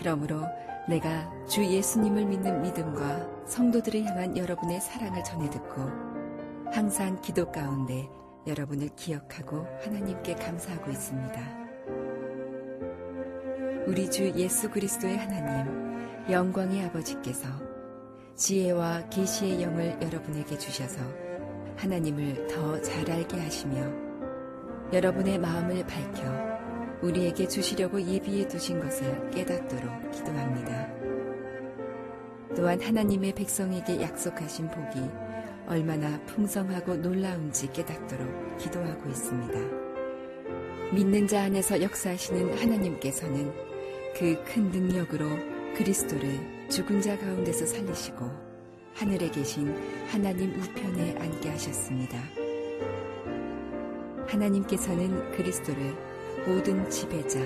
그러므로 내가 주 예수님을 믿는 믿음과 성도들을 향한 여러분의 사랑을 전해 듣고 항상 기도 가운데 여러분을 기억하고 하나님께 감사하고 있습니다. 우리 주 예수 그리스도의 하나님, 영광의 아버지께서 지혜와 계시의 영을 여러분에게 주셔서 하나님을 더 잘 알게 하시며 여러분의 마음을 밝혀 우리에게 주시려고 예비해 두신 것을 깨닫도록 기도합니다. 또한 하나님의 백성에게 약속하신 복이 얼마나 풍성하고 놀라운지 깨닫도록 기도하고 있습니다. 믿는 자 안에서 역사하시는 하나님께서는 그 큰 능력으로 그리스도를 죽은 자 가운데서 살리시고 하늘에 계신 하나님 우편에 앉게 하셨습니다. 하나님께서는 그리스도를 모든 지배자,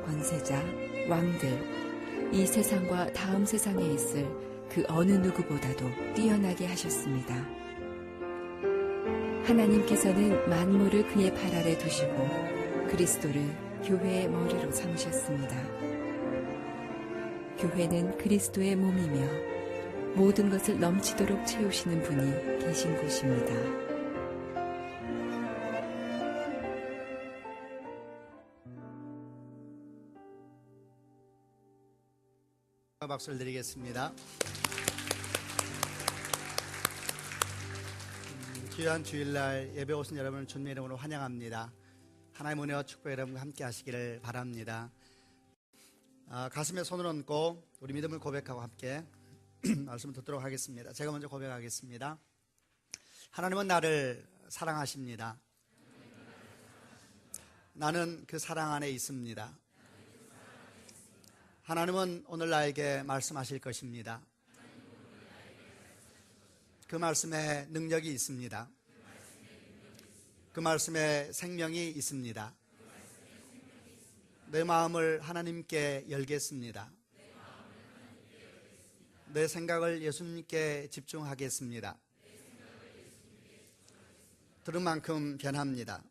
권세자, 왕들, 이 세상과 다음 세상에 있을 그 어느 누구보다도 뛰어나게 하셨습니다. 하나님께서는 만물을 그의 발 아래 두시고 그리스도를 교회의 머리로 삼으셨습니다. 교회는 그리스도의 몸이며 모든 것을 넘치도록 채우시는 분이 계신 곳입니다. 박수를 드리겠습니다. 귀한 주일날 예배 오신 여러분을 주님의 이름으로 환영합니다. 하나님의 은혜와 축복 여러분과 함께 하시기를 바랍니다. 가슴에 손을 얹고 우리 믿음을 고백하고 함께 말씀을 듣도록 하겠습니다. 제가 먼저 고백하겠습니다. 하나님은 나를 사랑하십니다. 나는 그 사랑 안에 있습니다. 하나님은 오늘 나에게 말씀하실 것입니다. 그 말씀에 능력이 있습니다. 그 말씀에 생명이 있습니다. 내 마음을 하나님께 열겠습니다. 내 생각을 예수님께 집중하겠습니다. 들은 만큼 변합니다.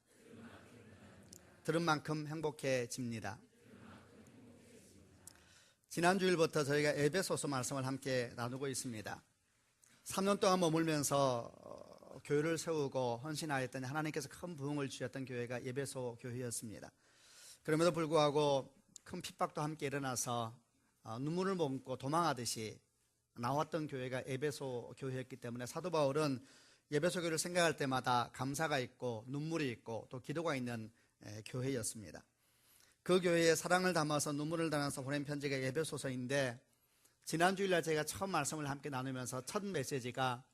들은 만큼 행복해집니다. 지난 주일부터 저희가 에베소서 말씀을 함께 나누고 있습니다. 3년 동안 머물면서 교회를 세우고 헌신하였더니 하나님께서 큰 부흥을 주셨던 교회가 에베소 교회였습니다. 그럼에도 불구하고 큰 핍박도 함께 일어나서 눈물을 머금고 도망하듯이 나왔던 교회가 에베소 교회였기 때문에 사도 바울은 에베소 교회를 생각할 때마다 감사가 있고 눈물이 있고 또 기도가 있는 교회였습니다. 그 교회에 사랑을 담아서 눈물을 담아서 보낸 편지가 에베소서인데 지난 주일날 제가 처음 말씀을 함께 나누면서 첫 메시지가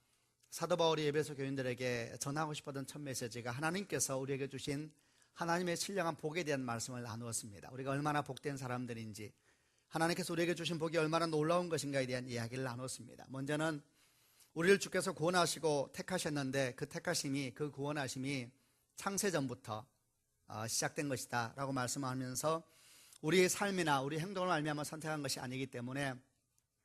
사도 바울이 에베소 교인들에게 전하고 싶었던 첫 메시지가 하나님께서 우리에게 주신 하나님의 신령한 복에 대한 말씀을 나누었습니다. 우리가 얼마나 복된 사람들인지 하나님께서 우리에게 주신 복이 얼마나 놀라운 것인가에 대한 이야기를 나눴습니다. 먼저는 우리를 주께서 구원하시고 택하셨는데 그 택하심이 그 구원하심이 창세전부터 시작된 것이다 라고 말씀하면서 우리의 삶이나 우리 행동을 말미암아 선택한 것이 아니기 때문에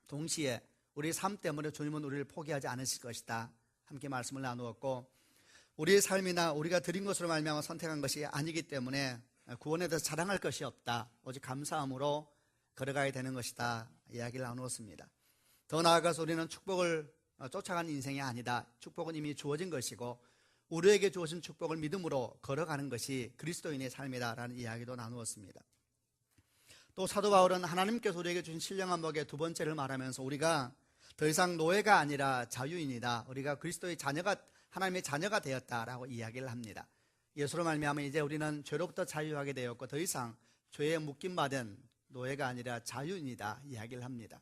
동시에 우리의 삶 때문에 주님은 우리를 포기하지 않으실 것이다 함께 말씀을 나누었고 우리의 삶이나 우리가 드린 것으로 말미암아 선택한 것이 아니기 때문에 구원에 대해서 자랑할 것이 없다 오직 감사함으로 걸어가야 되는 것이다 이야기를 나누었습니다. 더 나아가서 우리는 축복을 쫓아가는 인생이 아니다. 축복은 이미 주어진 것이고 우리에게 주어진 축복을 믿음으로 걸어가는 것이 그리스도인의 삶이다라는 이야기도 나누었습니다. 또 사도 바울은 하나님께서 우리에게 주신 신령한 복의 두 번째를 말하면서 우리가 더 이상 노예가 아니라 자유인이다. 우리가 그리스도의 자녀가 하나님의 자녀가 되었다라고 이야기를 합니다. 예수로 말미암아 이제 우리는 죄로부터 자유하게 되었고 더 이상 죄에 묶임받은 노예가 아니라 자유인이다 이야기를 합니다.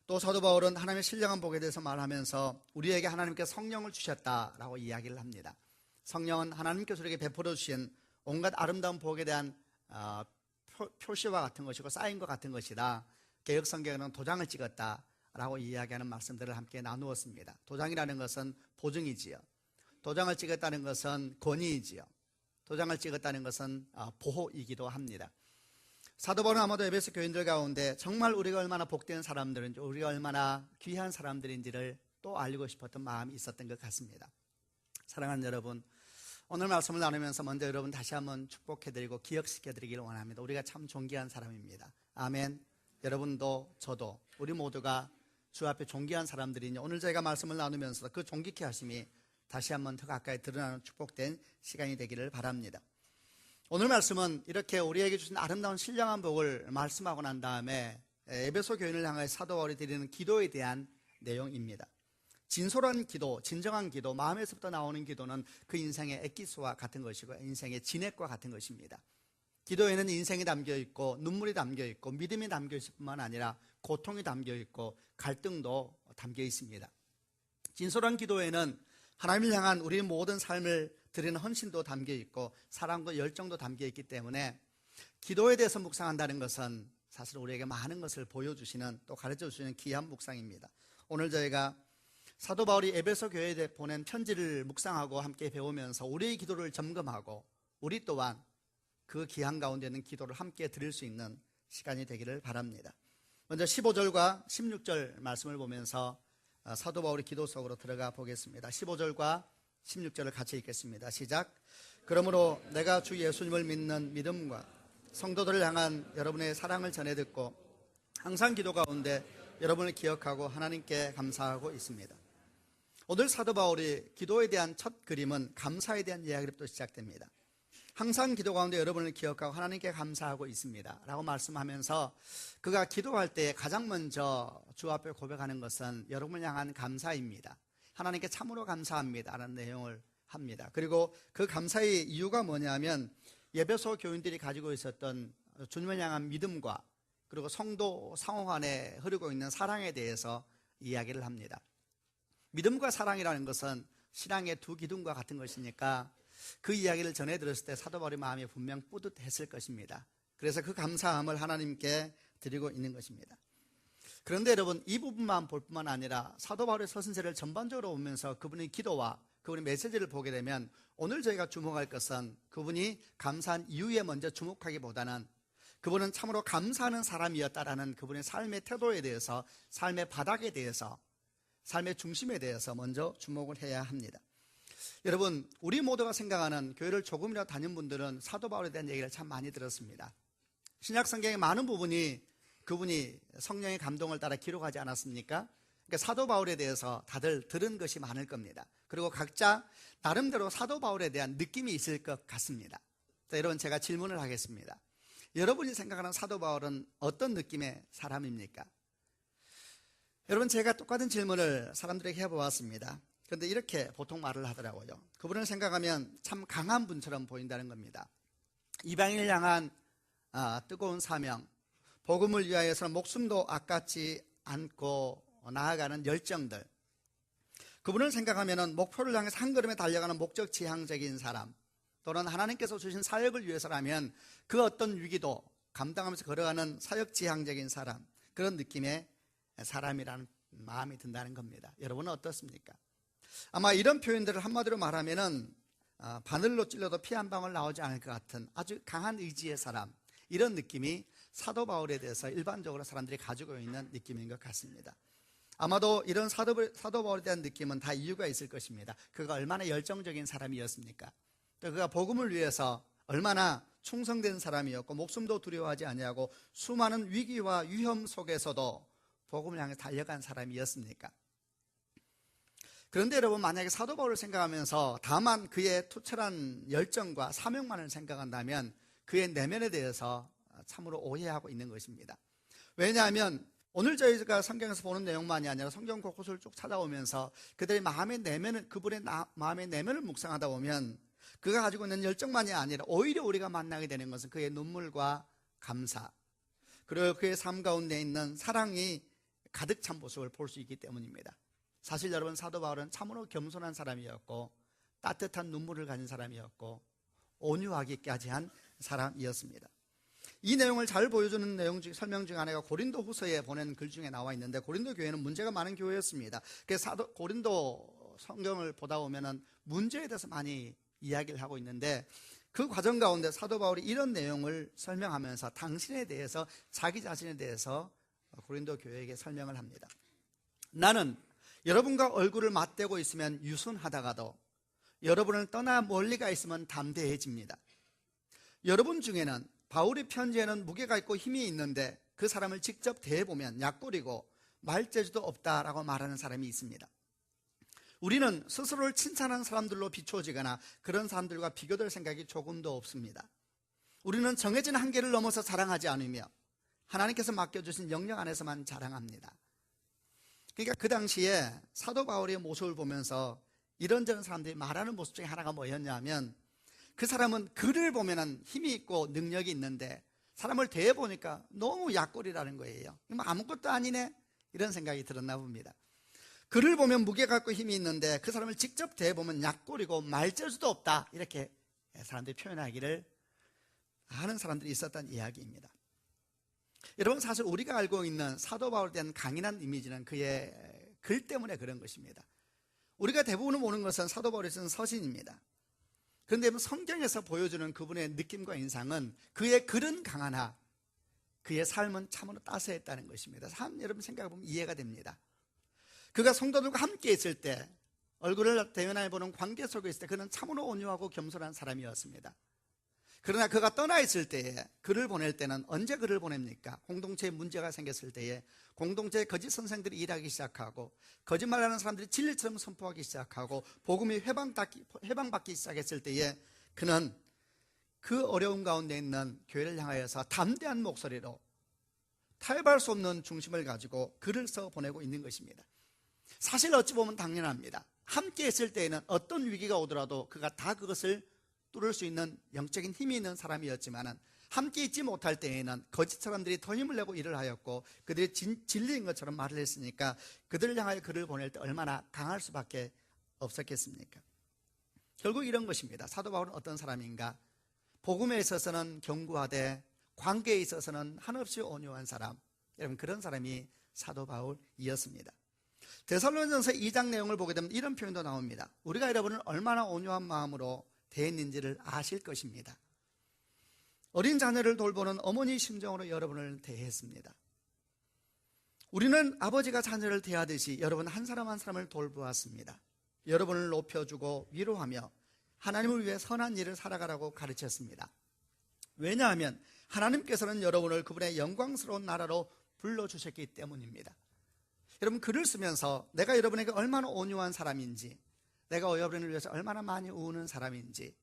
또 사도 바울은 하나님의 신령한 복에 대해서 말하면서 우리에게 하나님께서 성령을 주셨다라고 이야기를 합니다. 성령은 하나님께서 우리에게 베풀어 주신 온갖 아름다운 복에 대한 표시와 같은 것이고 사인과 같은 것이다. 개역성경에는 도장을 찍었다라고 이야기하는 말씀들을 함께 나누었습니다. 도장이라는 것은 보증이지요. 도장을 찍었다는 것은 권위이지요. 도장을 찍었다는 것은 보호이기도 합니다. 사도 바울은 아마도 에베소 교인들 가운데 정말 우리가 얼마나 복된 사람들인지 우리가 얼마나 귀한 사람들인지를 또 알리고 싶었던 마음이 있었던 것 같습니다. 사랑하는 여러분, 오늘 말씀을 나누면서 먼저 여러분 다시 한번 축복해드리고 기억시켜드리기를 원합니다. 우리가 참 존귀한 사람입니다. 아멘. 여러분도 저도 우리 모두가 주 앞에 존귀한 사람들이니 오늘 저희가 말씀을 나누면서 그 존귀케 하심이 다시 한번 더 가까이 드러나는 축복된 시간이 되기를 바랍니다. 오늘 말씀은 이렇게 우리에게 주신 아름다운 신령한 복을 말씀하고 난 다음에 에베소 교인을 향하여 사도 바울이 드리는 기도에 대한 내용입니다. 진솔한 기도, 진정한 기도, 마음에서부터 나오는 기도는 그 인생의 엑기스와 같은 것이고 인생의 진액과 같은 것입니다. 기도에는 인생이 담겨 있고 눈물이 담겨 있고 믿음이 담겨 있을 뿐만 아니라 고통이 담겨 있고 갈등도 담겨 있습니다. 진솔한 기도에는 하나님을 향한 우리 모든 삶을 드리는 헌신도 담겨 있고 사랑과 열정도 담겨 있기 때문에 기도에 대해서 묵상한다는 것은 사실 우리에게 많은 것을 보여주시는 또 가르쳐주시는 귀한 묵상입니다. 오늘 저희가 사도 바울이 에베소 교회에 보낸 편지를 묵상하고 함께 배우면서 우리의 기도를 점검하고 우리 또한 그 기한 가운데 있는 기도를 함께 드릴 수 있는 시간이 되기를 바랍니다. 먼저 15절과 16절 말씀을 보면서 사도 바울의 기도 속으로 들어가 보겠습니다. 15절과 16절을 같이 읽겠습니다. 시작. 그러므로 내가 주 예수님을 믿는 믿음과 성도들을 향한 여러분의 사랑을 전해 듣고 항상 기도 가운데 여러분을 기억하고 하나님께 감사하고 있습니다. 오늘 사도 바울이 기도에 대한 첫 그림은 감사에 대한 이야기로부터 시작됩니다. 항상 기도 가운데 여러분을 기억하고 하나님께 감사하고 있습니다 라고 말씀하면서 그가 기도할 때 가장 먼저 주 앞에 고백하는 것은 여러분을 향한 감사입니다. 하나님께 참으로 감사합니다 라는 내용을 합니다. 그리고 그 감사의 이유가 뭐냐면 에베소 교인들이 가지고 있었던 주님을 향한 믿음과 그리고 성도 상호 안에 흐르고 있는 사랑에 대해서 이야기를 합니다. 믿음과 사랑이라는 것은 신앙의 두 기둥과 같은 것이니까 그 이야기를 전해 들었을 때 사도 바울의 마음이 분명 뿌듯했을 것입니다. 그래서 그 감사함을 하나님께 드리고 있는 것입니다. 그런데 여러분 이 부분만 볼 뿐만 아니라 사도 바울의 서신서를 전반적으로 보면서 그분의 기도와 그분의 메시지를 보게 되면 오늘 저희가 주목할 것은 그분이 감사한 이유에 먼저 주목하기보다는 그분은 참으로 감사하는 사람이었다라는 그분의 삶의 태도에 대해서 삶의 바닥에 대해서 삶의 중심에 대해서 먼저 주목을 해야 합니다. 여러분 우리 모두가 생각하는 교회를 조금이라도 다닌 분들은 사도 바울에 대한 얘기를 참 많이 들었습니다. 신약 성경의 많은 부분이 그분이 성령의 감동을 따라 기록하지 않았습니까? 그러니까 사도 바울에 대해서 다들 들은 것이 많을 겁니다. 그리고 각자 나름대로 사도 바울에 대한 느낌이 있을 것 같습니다. 자, 여러분 제가 질문을 하겠습니다. 여러분이 생각하는 사도 바울은 어떤 느낌의 사람입니까? 여러분 제가 똑같은 질문을 사람들에게 해보았습니다. 그런데 이렇게 보통 말을 하더라고요. 그분을 생각하면 참 강한 분처럼 보인다는 겁니다. 이방인을 향한 뜨거운 사명, 복음을 위하여서는 목숨도 아깝지 않고 나아가는 열정들, 그분을 생각하면 목표를 향해서 한 걸음에 달려가는 목적 지향적인 사람, 또는 하나님께서 주신 사역을 위해서라면 그 어떤 위기도 감당하면서 걸어가는 사역 지향적인 사람, 그런 느낌의 사람이라는 마음이 든다는 겁니다. 여러분은 어떻습니까? 아마 이런 표현들을 한마디로 말하면은 바늘로 찔러도 피 한 방울 나오지 않을 것 같은 아주 강한 의지의 사람, 이런 느낌이 사도 바울에 대해서 일반적으로 사람들이 가지고 있는 느낌인 것 같습니다. 아마도 이런 사도 바울에 대한 느낌은 다 이유가 있을 것입니다. 그가 얼마나 열정적인 사람이었습니까? 또 그가 복음을 위해서 얼마나 충성된 사람이었고 목숨도 두려워하지 아니하고 수많은 위기와 위험 속에서도 복음을 향해 달려간 사람이었습니까? 그런데 여러분 만약에 사도 바울을 생각하면서 다만 그의 투철한 열정과 사명만을 생각한다면 그의 내면에 대해서 참으로 오해하고 있는 것입니다. 왜냐하면 오늘 저희가 성경에서 보는 내용만이 아니라 성경 곳곳을 쭉 찾아오면서 그들의 마음의 내면을, 그분의 마음의 내면을 묵상하다 보면 그가 가지고 있는 열정만이 아니라 오히려 우리가 만나게 되는 것은 그의 눈물과 감사, 그리고 그의 삶 가운데 있는 사랑이 가득 찬 모습을 볼 수 있기 때문입니다. 사실 여러분 사도 바울은 참으로 겸손한 사람이었고 따뜻한 눈물을 가진 사람이었고 온유하기까지 한 사람이었습니다. 이 내용을 잘 보여주는 설명 중 하나가 고린도 후서에 보낸 글 중에 나와 있는데, 고린도 교회는 문제가 많은 교회였습니다. 그래서 고린도 성경을 보다 보면 문제에 대해서 많이 이야기를 하고 있는데, 그 과정 가운데 사도 바울이 이런 내용을 설명하면서 당신에 대해서, 자기 자신에 대해서 고린도 교회에게 설명을 합니다. 나는 여러분과 얼굴을 맞대고 있으면 유순하다가도 여러분을 떠나 멀리 가 있으면 담대해집니다. 여러분 중에는 바울의 편지에는 무게가 있고 힘이 있는데 그 사람을 직접 대해보면 약골이고 말재주도 없다라고 말하는 사람이 있습니다. 우리는 스스로를 칭찬하는 사람들로 비추어지거나 그런 사람들과 비교될 생각이 조금도 없습니다. 우리는 정해진 한계를 넘어서 자랑하지 않으며 하나님께서 맡겨주신 영역 안에서만 자랑합니다. 그러니까 그 당시에 사도 바울의 모습을 보면서 이런저런 사람들이 말하는 모습 중에 하나가 뭐였냐면, 그 사람은 글을 보면 힘이 있고 능력이 있는데 사람을 대해보니까 너무 약골이라는 거예요. 아무것도 아니네, 이런 생각이 들었나 봅니다. 글을 보면 무게가 있고 힘이 있는데 그 사람을 직접 대해보면 약골이고 말재주도 없다, 이렇게 사람들이 표현하기를 하는 사람들이 있었다는 이야기입니다. 여러분, 사실 우리가 알고 있는 사도 바울에 대한 강인한 이미지는 그의 글 때문에 그런 것입니다. 우리가 대부분 보는 것은 사도 바울이 쓴 서신입니다. 그런데 성경에서 보여주는 그분의 느낌과 인상은 그의 글은 강하나 그의 삶은 참으로 따스했다는 것입니다. 여러분 생각해보면 이해가 됩니다. 그가 성도들과 함께 있을 때, 얼굴을 대면하여 보는 관계 속에 있을 때 그는 참으로 온유하고 겸손한 사람이었습니다. 그러나 그가 떠나 있을 때에, 글을 보낼 때는 언제 글을 보냅니까? 공동체에 문제가 생겼을 때에, 공동체에 거짓 선생들이 일하기 시작하고 거짓말하는 사람들이 진리처럼 선포하기 시작하고 복음이 해방받기 시작했을 때에 그는 그 어려움 가운데 있는 교회를 향하여서 담대한 목소리로 타협할 수 없는 중심을 가지고 글을 써 보내고 있는 것입니다. 사실 어찌 보면 당연합니다. 함께 있을 때에는 어떤 위기가 오더라도 그가 다 그것을 뚫을 수 있는 영적인 힘이 있는 사람이었지만, 함께 있지 못할 때에는 거짓 사람들이 더 힘을 내고 일을 하였고 그들이 진리인 것처럼 말을 했으니까 그들을 향하여 글을 보낼 때 얼마나 강할 수밖에 없었겠습니까? 결국 이런 것입니다. 사도 바울은 어떤 사람인가? 복음에 있어서는 견고하되 관계에 있어서는 한없이 온유한 사람, 여러분 그런 사람이 사도 바울이었습니다. 데살로니가전서 2장 내용을 보게 되면 이런 표현도 나옵니다. 우리가 여러분을 얼마나 온유한 마음으로 대했는지를 아실 것입니다. 어린 자녀를 돌보는 어머니 심정으로 여러분을 대했습니다. 우리는 아버지가 자녀를 대하듯이 여러분 한 사람 한 사람을 돌보았습니다. 여러분을 높여주고 위로하며 하나님을 위해 선한 일을 살아가라고 가르쳤습니다. 왜냐하면 하나님께서는 여러분을 그분의 영광스러운 나라로 불러주셨기 때문입니다. 여러분, 글을 쓰면서 내가 여러분에게 얼마나 온유한 사람인지, 내가 여러분을 위해서 얼마나 많이 우는 사람인지,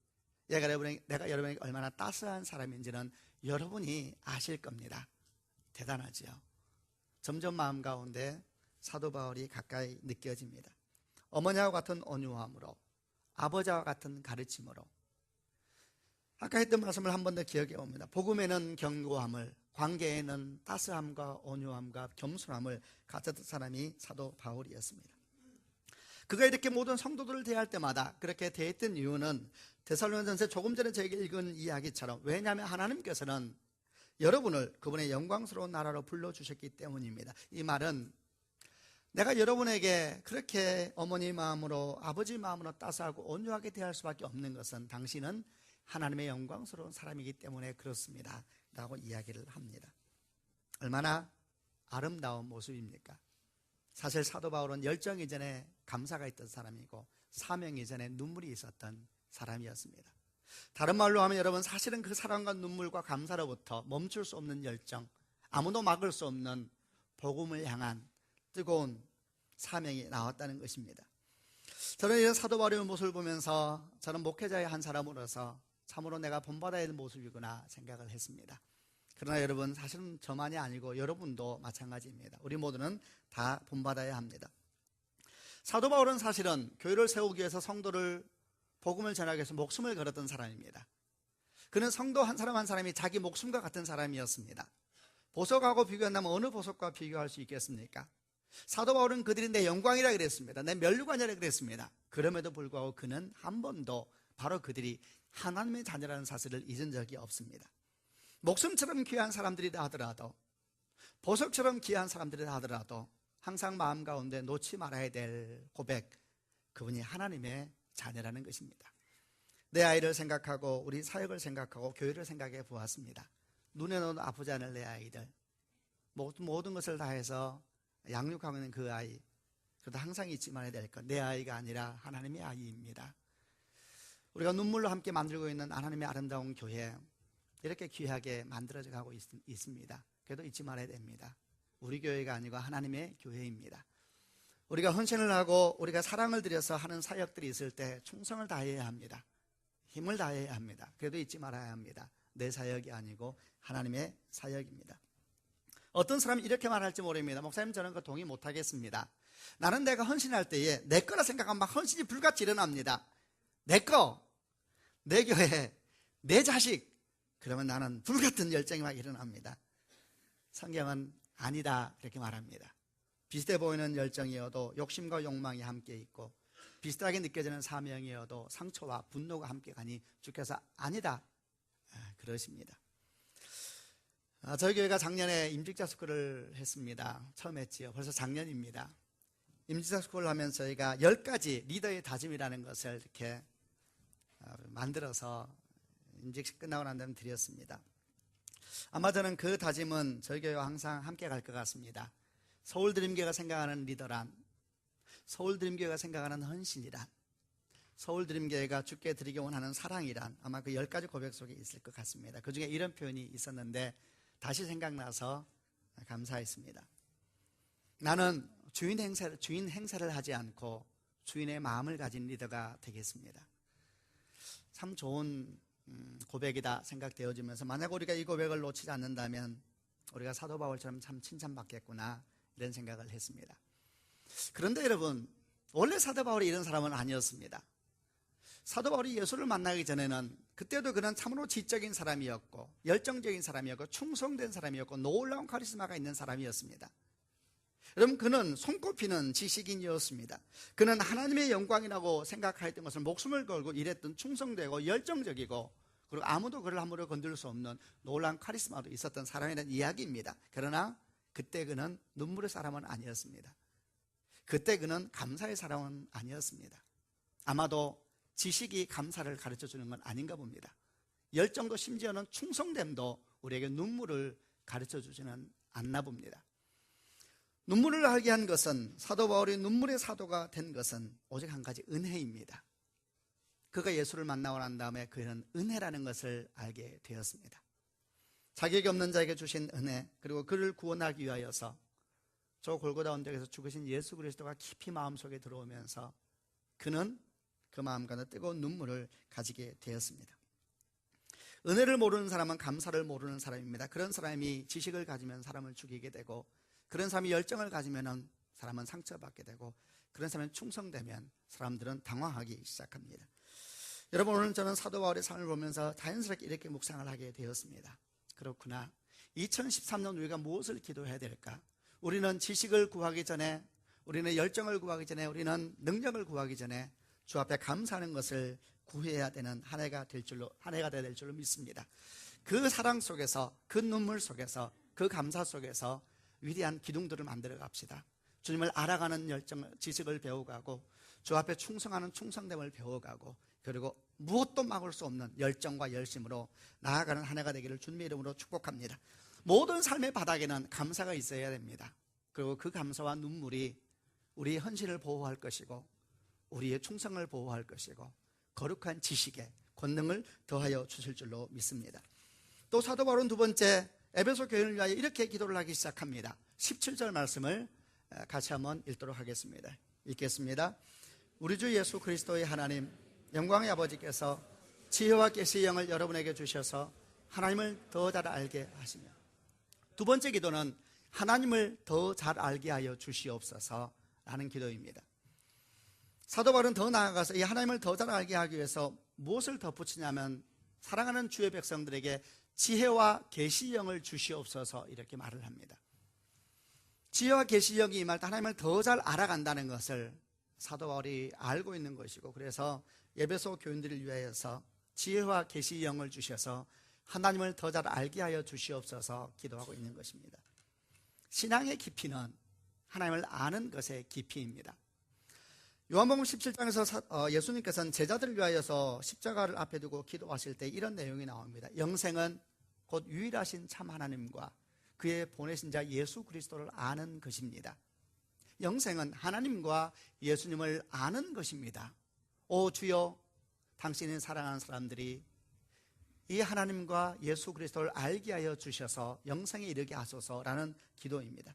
내가 여러분에게 얼마나 따스한 사람인지는 여러분이 아실 겁니다. 대단하지요. 점점 마음 가운데 사도 바울이 가까이 느껴집니다. 어머니와 같은 온유함으로, 아버지와 같은 가르침으로. 아까 했던 말씀을 한 번 더 기억해 봅니다. 복음에는 견고함을, 관계에는 따스함과 온유함과 겸손함을 가졌던 사람이 사도 바울이었습니다. 그가 이렇게 모든 성도들을 대할 때마다 그렇게 대했던 이유는 데살로니가전서 조금 전에 저에게 읽은 이야기처럼, 왜냐하면 하나님께서는 여러분을 그분의 영광스러운 나라로 불러주셨기 때문입니다. 이 말은 내가 여러분에게 그렇게 어머니 마음으로 아버지 마음으로 따스하고 온유하게 대할 수밖에 없는 것은 당신은 하나님의 영광스러운 사람이기 때문에 그렇습니다 라고 이야기를 합니다. 얼마나 아름다운 모습입니까? 사실 사도 바울은 열정 이전에 감사가 있던 사람이고 사명 이전에 눈물이 있었던 사람이었습니다. 다른 말로 하면 여러분, 사실은 그 사랑과 눈물과 감사로부터 멈출 수 없는 열정, 아무도 막을 수 없는 복음을 향한 뜨거운 사명이 나왔다는 것입니다. 저는 이런 사도 바울의 모습을 보면서 저는 목회자의 한 사람으로서 참으로 내가 본받아야 할 모습이구나 생각을 했습니다. 그러나 여러분, 사실은 저만이 아니고 여러분도 마찬가지입니다. 우리 모두는 다 본받아야 합니다. 사도 바울은 사실은 교회를 세우기 위해서 성도를 복음을 전하기 위해서 목숨을 걸었던 사람입니다. 그는 성도 한 사람 한 사람이 자기 목숨과 같은 사람이었습니다. 보석하고 비교한다면 어느 보석과 비교할 수 있겠습니까? 사도 바울은 그들이 내 영광이라 그랬습니다. 내 면류관이라 그랬습니다. 그럼에도 불구하고 그는 한 번도 바로 그들이 하나님의 자녀라는 사실을 잊은 적이 없습니다. 목숨처럼 귀한 사람들이라 하더라도, 보석처럼 귀한 사람들이라 하더라도 항상 마음 가운데 놓지 말아야 될 고백, 그분이 하나님의 자녀라는 것입니다. 내 아이를 생각하고 우리 사역을 생각하고 교회를 생각해 보았습니다. 눈에는 아프지 않을 내 아이들, 모든 것을 다해서 양육하고 있는 그 아이, 그래도 항상 잊지 말아야 될 것, 내 아이가 아니라 하나님의 아이입니다. 우리가 눈물로 함께 만들고 있는 하나님의 아름다운 교회, 이렇게 귀하게 만들어져 가고 있습니다. 그래도 잊지 말아야 됩니다. 우리 교회가 아니고 하나님의 교회입니다. 우리가 헌신을 하고 우리가 사랑을 들여서 하는 사역들이 있을 때 충성을 다해야 합니다. 힘을 다해야 합니다. 그래도 잊지 말아야 합니다. 내 사역이 아니고 하나님의 사역입니다. 어떤 사람이 이렇게 말할지 모릅니다. 목사님, 저는 그 동의 못하겠습니다. 나는 내가 헌신할 때에 내 거라 생각하면 막 헌신이 불같이 일어납니다. 내 거, 내 교회, 내 자식, 그러면 나는 불같은 열정이 막 일어납니다. 성경은 아니다 이렇게 말합니다. 비슷해 보이는 열정이어도 욕심과 욕망이 함께 있고 비슷하게 느껴지는 사명이어도 상처와 분노가 함께 가니 주께서 아니다 그러십니다. 저희 교회가 작년에 임직자 스쿨을 했습니다. 처음 했지요. 벌써 작년입니다. 임직자 스쿨을 하면서 저희가 10가지 리더의 다짐이라는 것을 이렇게 만들어서 임직식 끝나고 난 다음에 드렸습니다. 아마 저는 그 다짐은 저희 교회와 항상 함께 갈 것 같습니다. 서울드림교회가 생각하는 리더란, 서울드림교회가 생각하는 헌신이란, 서울드림교회가 주께 드리기 원하는 사랑이란 아마 그 10가지 고백 속에 있을 것 같습니다. 그 중에 이런 표현이 있었는데 다시 생각나서 감사했습니다. 나는 주인 행세를 하지 않고 주인의 마음을 가진 리더가 되겠습니다. 참 좋은 고백이다 생각되어지면서 만약 우리가 이 고백을 놓치지 않는다면 우리가 사도 바울처럼 참 칭찬받겠구나 이런 생각을 했습니다. 그런데 여러분, 원래 사도 바울이 이런 사람은 아니었습니다. 사도 바울이 예수를 만나기 전에는 그때도 그는 참으로 지적인 사람이었고 열정적인 사람이었고 충성된 사람이었고 놀라운 카리스마가 있는 사람이었습니다. 여러분, 그는 손꼽히는 지식인이었습니다. 그는 하나님의 영광이라고 생각했던 것을 목숨을 걸고 일했던 충성되고 열정적이고 그리고 아무도 그를 함부로 건들 수 없는 놀라운 카리스마도 있었던 사람이라는 이야기입니다. 그러나 그때 그는 눈물의 사람은 아니었습니다. 그때 그는 감사의 사람은 아니었습니다. 아마도 지식이 감사를 가르쳐주는 건 아닌가 봅니다. 열정도 심지어는 충성됨도 우리에게 눈물을 가르쳐주지는 않나 봅니다. 눈물을 알게 한 것은, 사도 바울이 눈물의 사도가 된 것은 오직 한 가지 은혜입니다. 그가 예수를 만나고 난 다음에 그는 은혜라는 것을 알게 되었습니다. 자격이 없는 자에게 주신 은혜, 그리고 그를 구원하기 위하여서 저 골고다 언덕에서 죽으신 예수 그리스도가 깊이 마음속에 들어오면서 그는 그 마음과는 뜨거운 눈물을 가지게 되었습니다. 은혜를 모르는 사람은 감사를 모르는 사람입니다. 그런 사람이 지식을 가지면 사람을 죽이게 되고, 그런 사람이 열정을 가지면 사람은 상처받게 되고, 그런 사람이 충성되면 사람들은 당황하기 시작합니다. 여러분, 오늘 저는 사도 바울의 삶을 보면서 자연스럽게 이렇게 묵상을 하게 되었습니다. 그렇구나. 2013년 우리가 무엇을 기도해야 될까? 우리는 지식을 구하기 전에, 우리는 열정을 구하기 전에, 우리는 능력을 구하기 전에 주 앞에 감사하는 것을 구해야 되는 한 해가 되어야 될 줄로 믿습니다. 그 사랑 속에서, 그 눈물 속에서, 그 감사 속에서 위대한 기둥들을 만들어 갑시다. 주님을 알아가는 열정, 지식을 배워가고 주 앞에 충성하는 충성됨을 배워가고, 그리고 무엇도 막을 수 없는 열정과 열심으로 나아가는 한 해가 되기를 주님의 이름으로 축복합니다. 모든 삶의 바닥에는 감사가 있어야 됩니다. 그리고 그 감사와 눈물이 우리의 헌신을 보호할 것이고 우리의 충성을 보호할 것이고 거룩한 지식에 권능을 더하여 주실 줄로 믿습니다. 또 사도 바울은 두 번째, 에베소 교회를 위하여 이렇게 기도를 하기 시작합니다. 17절 말씀을 같이 한번 읽도록 하겠습니다. 읽겠습니다. 우리 주 예수 그리스도의 하나님, 영광의 아버지께서 지혜와 계시의 영을 여러분에게 주셔서 하나님을 더 잘 알게 하시며, 두 번째 기도는 하나님을 더 잘 알게 하여 주시옵소서 라는 기도입니다. 사도 바울은 더 나아가서 이 하나님을 더 잘 알게 하기 위해서 무엇을 덧붙이냐면, 사랑하는 주의 백성들에게 지혜와 계시의 영을 주시옵소서 이렇게 말을 합니다. 지혜와 계시의 영이 임할 때 하나님을 더 잘 알아간다는 것을 사도 바울이 알고 있는 것이고, 그래서 에베소 교인들을 위하여서 지혜와 계시의 영을 주셔서 하나님을 더 잘 알게 하여 주시옵소서 기도하고 있는 것입니다. 신앙의 깊이는 하나님을 아는 것의 깊이입니다. 요한복음 17장에서 예수님께서는 제자들을 위하여서 십자가를 앞에 두고 기도하실 때 이런 내용이 나옵니다. 영생은 곧 유일하신 참 하나님과 그의 보내신 자 예수 그리스도를 아는 것입니다. 영생은 하나님과 예수님을 아는 것입니다. 오 주여, 당신이 사랑하는 사람들이 이 하나님과 예수 그리스도를 알게 하여 주셔서 영생에 이르게 하소서라는 기도입니다.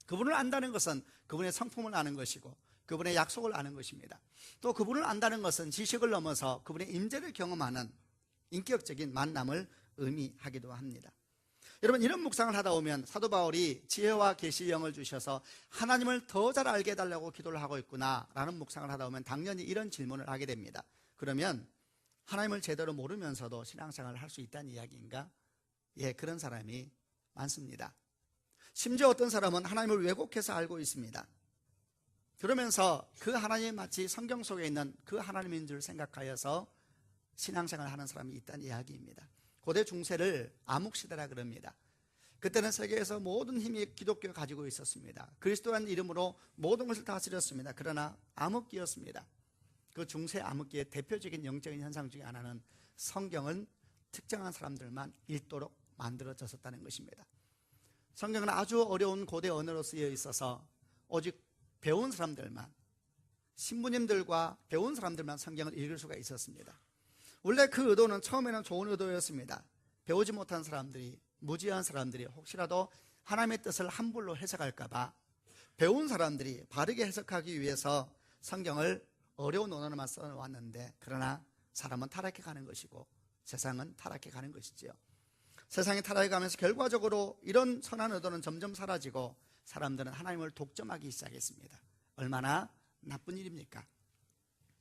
그분을 안다는 것은 그분의 성품을 아는 것이고 그분의 약속을 아는 것입니다. 또 그분을 안다는 것은 지식을 넘어서 그분의 임재를 경험하는 인격적인 만남을 의미하기도 합니다. 여러분, 이런 묵상을 하다 보면 사도 바울이 지혜와 계시의 영을 주셔서 하나님을 더 잘 알게 해달라고 기도를 하고 있구나 라는 묵상을 하다 보면 당연히 이런 질문을 하게 됩니다. 그러면 하나님을 제대로 모르면서도 신앙생활을 할 수 있다는 이야기인가? 예, 그런 사람이 많습니다. 심지어 어떤 사람은 하나님을 왜곡해서 알고 있습니다. 그러면서 그 하나님이 마치 성경 속에 있는 그 하나님인 줄 생각하여서 신앙생활을 하는 사람이 있다는 이야기입니다. 고대 중세를 암흑시대라 그럽니다. 그때는 세계에서 모든 힘이 기독교가 가지고 있었습니다. 그리스도라는 이름으로 모든 것을 다스렸습니다. 그러나 암흑기였습니다. 그 중세 암흑기의 대표적인 영적인 현상 중에 하나는 성경은 특정한 사람들만 읽도록 만들어졌었다는 것입니다. 성경은 아주 어려운 고대 언어로 쓰여 있어서 오직 배운 사람들만, 신부님들과 배운 사람들만 성경을 읽을 수가 있었습니다. 원래 그 의도는 처음에는 좋은 의도였습니다. 배우지 못한 사람들이, 무지한 사람들이 혹시라도 하나님의 뜻을 함부로 해석할까 봐 배운 사람들이 바르게 해석하기 위해서 성경을 어려운 언어로만 써왔는데, 그러나 사람은 타락해 가는 것이고 세상은 타락해 가는 것이지요. 세상이 타락해 가면서 결과적으로 이런 선한 의도는 점점 사라지고 사람들은 하나님을 독점하기 시작했습니다. 얼마나 나쁜 일입니까?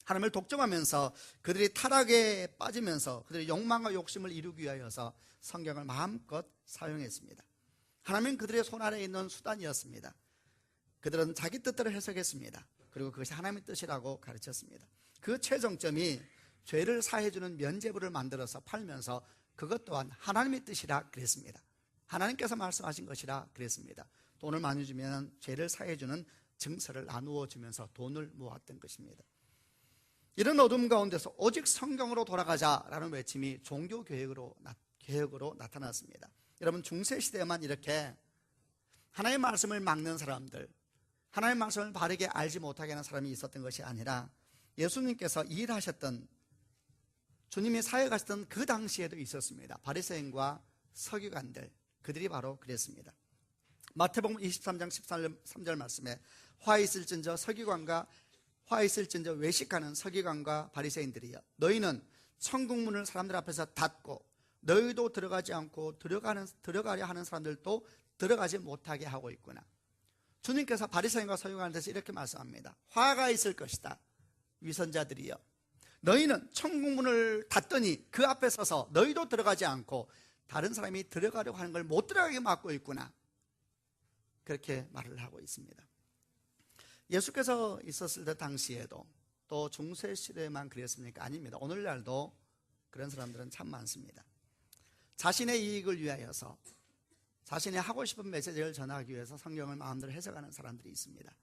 하나님을 독점하면서 그들이 타락에 빠지면서 그들의 욕망과 욕심을 이루기 위하여서 성경을 마음껏 사용했습니다. 하나님은 그들의 손 아래에 있는 수단이었습니다. 그들은 자기 뜻대로 해석했습니다. 그리고 그것이 하나님의 뜻이라고 가르쳤습니다. 그 최종점이 죄를 사해주는 면죄부를 만들어서 팔면서 그것 또한 하나님의 뜻이라 그랬습니다. 하나님께서 말씀하신 것이라 그랬습니다. 돈을 많이 주면 죄를 사해주는 증서를 나누어 주면서 돈을 모았던 것입니다. 이런 어둠 가운데서 오직 성경으로 돌아가자라는 외침이 종교개혁으로 나타났습니다. 여러분, 중세시대에만 이렇게 하나님의 말씀을 막는 사람들, 하나님의 말씀을 바르게 알지 못하게 하는 사람이 있었던 것이 아니라 예수님께서 일하셨던, 주님이 사역하셨던 그 당시에도 있었습니다. 바리새인과 서기관들, 그들이 바로 그랬습니다. 마태복음 23장 13절 말씀에 화 있을진저 외식하는 서기관과 바리새인들이여, 너희는 천국문을 사람들 앞에서 닫고 너희도 들어가지 않고 들어가려 하는 사람들도 들어가지 못하게 하고 있구나. 주님께서 바리새인과 서기관한테서 이렇게 말씀합니다. 화가 있을 것이다, 위선자들이여. 너희는 천국문을 닫더니 그 앞에 서서 너희도 들어가지 않고 다른 사람이 들어가려고 하는 걸 못 들어가게 막고 있구나. 그렇게 말을 하고 있습니다. 예수께서 있었을 때 당시에도 또 중세시대에만 그랬습니까? 아닙니다. 오늘날도 그런 사람들은 참 많습니다. 자신의 이익을 위하여서, 자신이 하고 싶은 메시지를 전하기 위해서 성경을 마음대로 해석하는 사람들이 있습니다.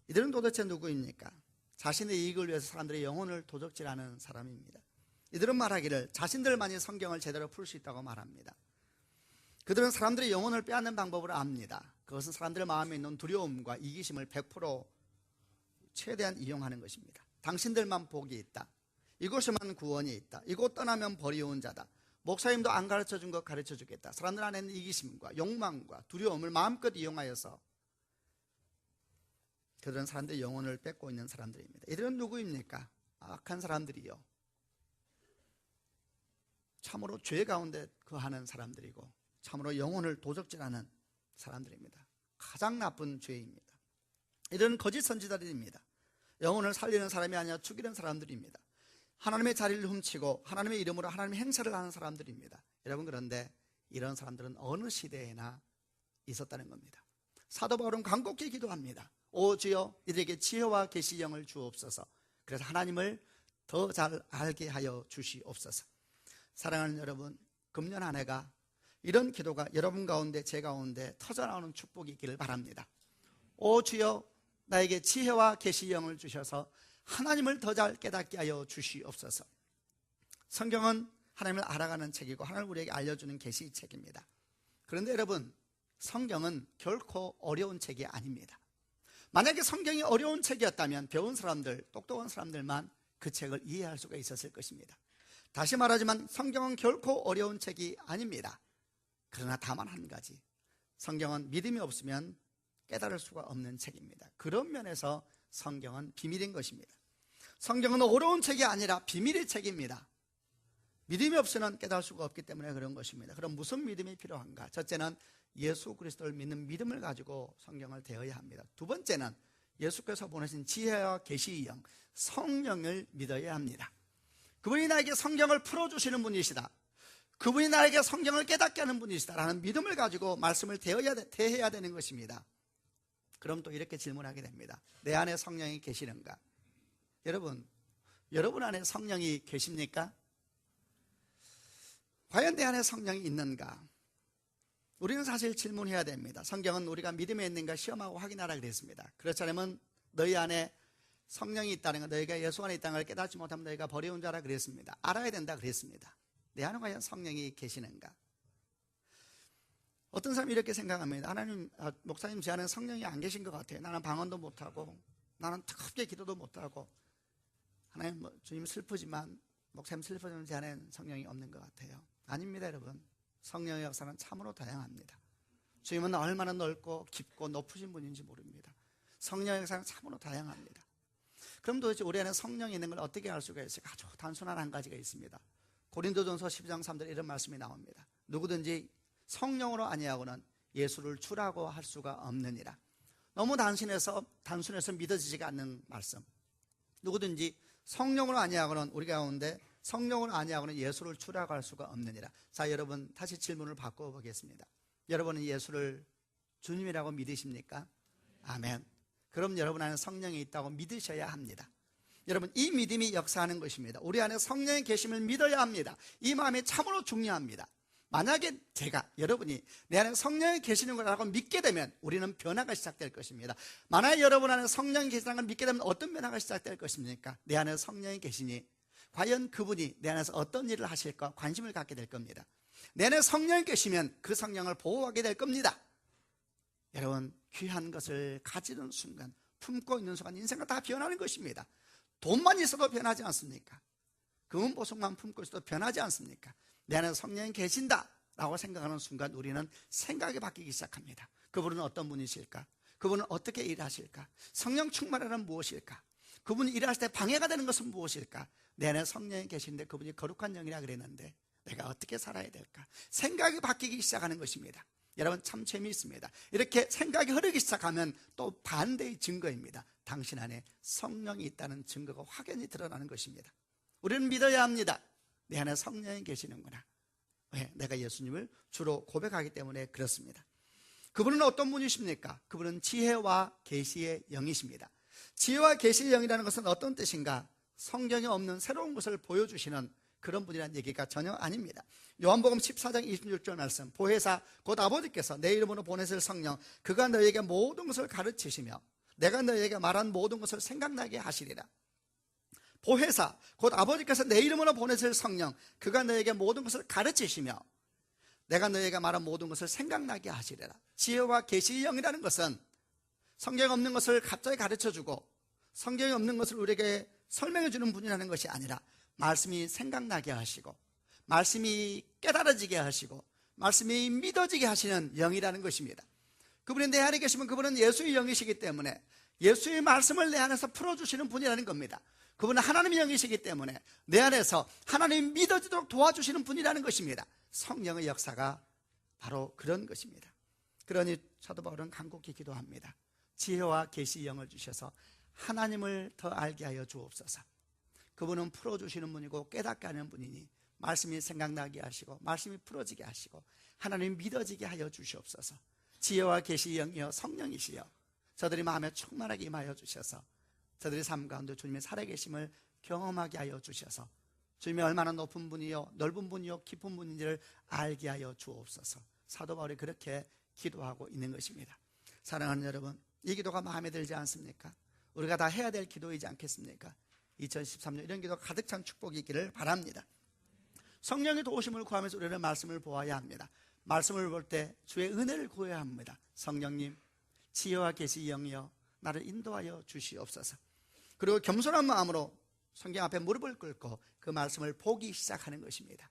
이들은 도대체 누구입니까? 자신의 이익을 위해서 사람들의 영혼을 도적질하는 사람입니다. 이들은 말하기를 자신들만이 성경을 제대로 풀 수 있다고 말합니다. 그들은 사람들의 영혼을 빼앗는 방법을 압니다. 그것은 사람들의 마음에 있는 두려움과 이기심을 100% 최대한 이용하는 것입니다. 당신들만 복이 있다, 이곳에만 구원이 있다, 이곳 떠나면 버리운 자다, 목사님도 안 가르쳐준 것 가르쳐주겠다. 사람들 안에 있는 이기심과 욕망과 두려움을 마음껏 이용하여서 그들은 사람들의 영혼을 뺏고 있는 사람들입니다. 이들은 누구입니까? 악한 사람들이요, 참으로 죄 가운데 거하는 사람들이고 참으로 영혼을 도적질하는 사람들입니다. 가장 나쁜 죄입니다. 이들은 거짓 선지자들입니다. 영혼을 살리는 사람이 아니라 죽이는 사람들입니다. 하나님의 자리를 훔치고 하나님의 이름으로 하나님의 행사를 하는 사람들입니다. 여러분, 그런데 이런 사람들은 어느 시대에나 있었다는 겁니다. 사도 바울은 간곡히 기도합니다. 오 주여, 이들에게 지혜와 계시 영을 주옵소서. 그래서 하나님을 더 잘 알게 하여 주시옵소서. 사랑하는 여러분, 금년 한 해가 이런 기도가 여러분 가운데, 제 가운데 터져나오는 축복이 있기를 바랍니다. 오 주여, 나에게 지혜와 계시 영을 주셔서 하나님을 더 잘 깨닫게 하여 주시옵소서. 성경은 하나님을 알아가는 책이고 하나님을 우리에게 알려주는 계시책입니다. 그런데 여러분, 성경은 결코 어려운 책이 아닙니다. 만약에 성경이 어려운 책이었다면 배운 사람들, 똑똑한 사람들만 그 책을 이해할 수가 있었을 것입니다. 다시 말하지만 성경은 결코 어려운 책이 아닙니다. 그러나 다만 한 가지, 성경은 믿음이 없으면 깨달을 수가 없는 책입니다. 그런 면에서 성경은 비밀인 것입니다. 성경은 어려운 책이 아니라 비밀의 책입니다. 믿음이 없으면 깨달을 수가 없기 때문에 그런 것입니다. 그럼 무슨 믿음이 필요한가? 첫째는 예수 그리스도를 믿는 믿음을 가지고 성경을 대해야 합니다. 두 번째는 예수께서 보내신 지혜와 계시의 영, 성령을 믿어야 합니다. 그분이 나에게 성경을 풀어주시는 분이시다, 그분이 나에게 성경을 깨닫게 하는 분이시다라는 믿음을 가지고 말씀을 대해야 되는 것입니다. 그럼 또 이렇게 질문하게 됩니다. 내 안에 성령이 계시는가? 여러분 안에 성령이 계십니까? 과연 내 안에 성령이 있는가? 우리는 사실 질문해야 됩니다. 성경은 우리가 믿음에 있는가 시험하고 확인하라 그랬습니다. 그렇지 않으면 너희 안에 성령이 있다는 것, 너희가 예수 안에 있다는 걸 깨닫지 못하면 너희가 버려온 자라 그랬습니다. 알아야 된다 그랬습니다. 내 안에 과연 성령이 계시는가? 어떤 사람이 이렇게 생각합니다. 하나님, 목사님 제 안에 성령이 안 계신 것 같아요. 나는 방언도 못하고 나는 뜨겁게 기도도 못하고, 하나님, 주님 슬프지만, 목사님 슬프지만 제 안에 성령이 없는 것 같아요. 아닙니다, 여러분. 성령의 역사는 참으로 다양합니다. 주님은 얼마나 넓고 깊고 높으신 분인지 모릅니다. 성령의 역사는 참으로 다양합니다. 그럼 도대체 우리 안에 성령이 있는 걸 어떻게 알 수가 있을까? 아주 단순한 한 가지가 있습니다. 고린도전서 12장 3절에 이런 말씀이 나옵니다. 누구든지 성령으로 아니하고는 예수를 주라고 할 수가 없느니라. 너무 단순해서 믿어지지가 않는 말씀. 누구든지 성령으로 아니하고는, 우리 가운데 성령으로 아니하고는 예수를 주라고 할 수가 없느니라. 자, 여러분, 다시 질문을 바꿔보겠습니다. 여러분은 예수를 주님이라고 믿으십니까? 아멘. 그럼 여러분 안에 성령이 있다고 믿으셔야 합니다. 여러분, 이 믿음이 역사하는 것입니다. 우리 안에 성령의 계심을 믿어야 합니다. 이 마음이 참으로 중요합니다. 만약에 여러분이 내 안에 성령이 계시는 거라고 믿게 되면 우리는 변화가 시작될 것입니다. 만약에 여러분 안에 성령이 계시다는 걸 믿게 되면 어떤 변화가 시작될 것입니까? 내 안에 성령이 계시니 과연 그분이 내 안에서 어떤 일을 하실까 관심을 갖게 될 겁니다. 내 안에 성령이 계시면 그 성령을 보호하게 될 겁니다. 여러분, 귀한 것을 가지는 순간, 품고 있는 순간 인생은 다 변하는 것입니다. 돈만 있어도 변하지 않습니까? 금은 보석만 품고 있어도 변하지 않습니까? 내 안에 성령이 계신다 라고 생각하는 순간 우리는 생각이 바뀌기 시작합니다. 그분은 어떤 분이실까? 그분은 어떻게 일하실까? 성령 충만이란 무엇일까? 그분이 일하실 때 방해가 되는 것은 무엇일까? 내 안에 성령이 계신데 그분이 거룩한 영이라 그랬는데 내가 어떻게 살아야 될까? 생각이 바뀌기 시작하는 것입니다. 여러분, 참 재미있습니다. 이렇게 생각이 흐르기 시작하면 또 반대의 증거입니다. 당신 안에 성령이 있다는 증거가 확연히 드러나는 것입니다. 우리는 믿어야 합니다. 내 안에 성령이 계시는구나. 왜? 내가 예수님을 주로 고백하기 때문에 그렇습니다. 그분은 어떤 분이십니까? 그분은 지혜와 계시의 영이십니다. 지혜와 계시의 영이라는 것은 어떤 뜻인가? 성경에 없는 새로운 것을 보여주시는 그런 분이라는 얘기가 전혀 아닙니다. 요한복음 14장 26절 말씀, 보혜사 곧 아버지께서 내 이름으로 보내실 성령, 그가 너희에게 모든 것을 가르치시며 내가 너희에게 말한 모든 것을 생각나게 하시리라. 보혜사 곧 아버지께서 내 이름으로 보내실 성령, 그가 너희에게 모든 것을 가르치시며 내가 너희에게 말한 모든 것을 생각나게 하시리라. 지혜와 계시의 영이라는 것은 성경에 없는 것을 갑자기 가르쳐주고 성경에 없는 것을 우리에게 설명해 주는 분이라는 것이 아니라 말씀이 생각나게 하시고 말씀이 깨달아지게 하시고 말씀이 믿어지게 하시는 영이라는 것입니다. 그분이 내 안에 계시면 그분은 예수의 영이시기 때문에 예수의 말씀을 내 안에서 풀어주시는 분이라는 겁니다. 그분은 하나님의 영이시기 때문에 내 안에서 하나님이 믿어지도록 도와주시는 분이라는 것입니다. 성령의 역사가 바로 그런 것입니다. 그러니 사도 바울은 간곡히 기도합니다. 지혜와 계시의 영을 주셔서 하나님을 더 알게 하여 주옵소서. 그분은 풀어주시는 분이고 깨닫게 하는 분이니 말씀이 생각나게 하시고 말씀이 풀어지게 하시고 하나님 믿어지게 하여 주시옵소서. 지혜와 계시의 영이여 성령이시여 저들이 마음에 충만하게 임하여 주셔서 저들의 삶 가운데 주님의 살아계심을 경험하게 하여 주셔서 주님이 얼마나 높은 분이요 넓은 분이요 깊은 분인지를 알게 하여 주옵소서. 사도 바울이 그렇게 기도하고 있는 것입니다. 사랑하는 여러분, 이 기도가 마음에 들지 않습니까? 우리가 다 해야 될 기도이지 않겠습니까? 2013년 이런 기도 가득 찬 축복이 있기를 바랍니다. 성령의 도우심을 구하면서 우리는 말씀을 보아야 합니다. 말씀을 볼 때 주의 은혜를 구해야 합니다. 성령님, 지혜와 계시 영이여 나를 인도하여 주시옵소서. 그리고 겸손한 마음으로 성경 앞에 무릎을 꿇고 그 말씀을 보기 시작하는 것입니다.